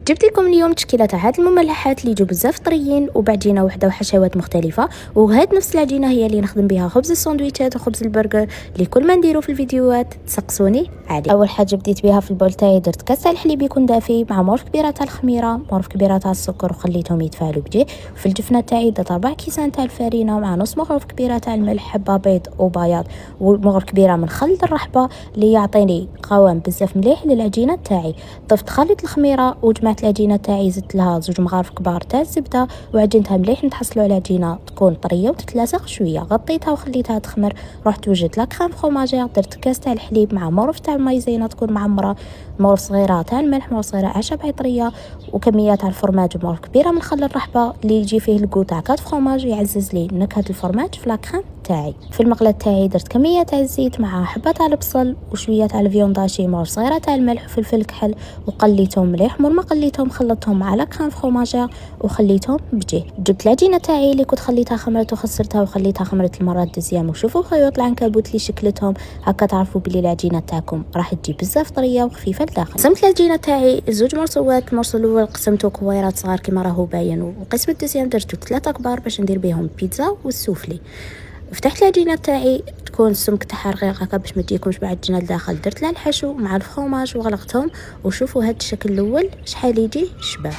جبت لكم اليوم تشكيله تاع هاد المملحات اللي يجوا بزاف طريين وبعجينه وحده وحشوات مختلفه. وهاد نفس العجينه هي اللي نخدم بها خبز الساندويتشات وخبز البرجر اللي كل ما نديرو في الفيديوهات تسقسوني عادي. اول حاجه بديت بها في البول تاعي، درت كاس تاع الحليب يكون دافي مع مورف كبيره تاع الخميره، مورف كبيره تاع السكر وخليتهم يتفاعلوا بجي. في الجفنه تاعي درت 4 كيسان تاع الفارينه مع نص مغرف كبيره تاع الملح، حبه بيض وبياض ومغرف كبيره من خلط الرحبه اللي يعطيني قوام بزاف مليح للعجينه تاعي. ضفت خليط الخميره وجمعت العجينه تاعي، زدت لها 2 مغارف كبار تاع الزبده وعجنتها مليح نتحصلوا على عجينه تكون طريه وتتلاصق شويه. غطيتها وخليتها تخمر. رحت وجدت لا كريم فروماجير، درت كاس تاع الحليب مع مورف تاع المايزينا تكون معمره، مورف صغيره تاع الملح، مورف صغيره اعشاب عطريه وكميه تاع الفرماج، ومورف كبيره من خل الرحبه اللي يجي فيه الكو تاع كات فروماج يعزز لي نكهه الفرماج في لا كريم تاعي. في المقله تاعي درت كميه تاع الزيت مع حبه تاع البصل وشويه تاع الفيونداشي، مورف صغيره تاع الملح وفلفل كحل، وقليتهم مليح. مور ما قليتهم خلطتهم مع لا كريم فروماجير وخليتهم بجيه. جبت العجينه تاعي اللي كنت خليتها خمرت وخسرتها وخليتها خمرت المره الدوزيام، وشوفوا خيوط العنكبوت اللي شكلتهم هكا تعرفوا بلي العجينه تاعكم راح تجي بزاف طريه وخفيفه لداخل. قسمت العجينه تاعي 2 مرصوات، المرصو الاول قسمته كويرات صغار كما راهو باين، وقسم الدوزيام درتو 3 كبار باش ندير بهم بيتزا والسوفلي. فتحت العجينه تاعي تكون السمك تاعها رقيق هكا باش ما تجيكمش معجنه لداخل، درت لها الحشو مع الفرماج وغلقتهم. وشوفوا هاد الشكل الاول شحال يجي شباب.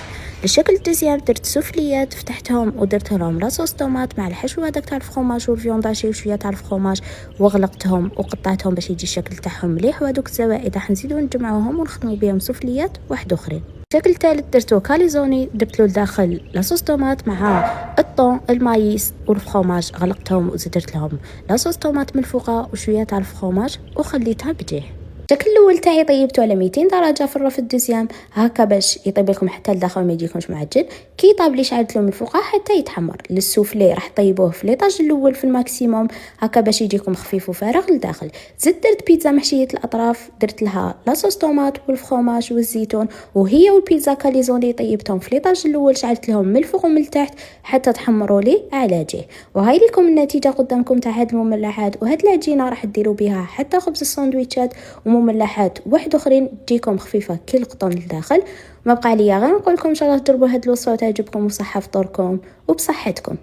الشكل الدوزيام درت سوفليات، فتحتهم ودرت لهم لاصوص طوماط مع الحشو هذاك تاع الفرماج والفيونداشي وشويه تاع الفرماج، وغلقتهم وقطعتهم باش يجي الشكل تاعهم مليح. وهذوك الزوائد راح نزيدو نجمعوهم ونخدموا بهم سوفليات واحد اخرين. الشكل الثالث درتو كاليزوني، درت له لداخل لاصوص طوماط مع الطون المايس والفرماج، غلقتهم وزدت لهم لاصوص طوماط من فوقها وشويه تاع الفرماج وخليتها بجيه. الشكل الاول تاعي طيبته على 200 درجه في الرف الدوزيام هكا باش يطيب لكم حتى لداخل ما يجيكمش معجن. كي طاب لي شعلت له من فوق حتى يتحمر. للسوفلي راح طيبوه في ليطاج الاول في الماكسيموم هكا باش يجيكم خفيف وفارغ لداخل. زدت درت بيتزا محشيه الاطراف، درت لها لاصوص طوماط والفرماج والزيتون، وهي والبيتزا كاليزوني طيبتهم في ليطاج الاول، شعلت لهم من الفوق ومن التحت حتى تحمروا لي على جهه. وهاي لكم النتيجه قدامكم تاع هاد المملحات. وهاد العجينه راح ديروا بها حتى خبز الساندويتشات ومملحات واحد اخرين تجيكم خفيفه كي القطن لداخل. ما بقى ليا غير نقول لكم ان شاء الله تجربوا هاد الوصفه وتعجبكم وصحه فطوركم وبصحتكم.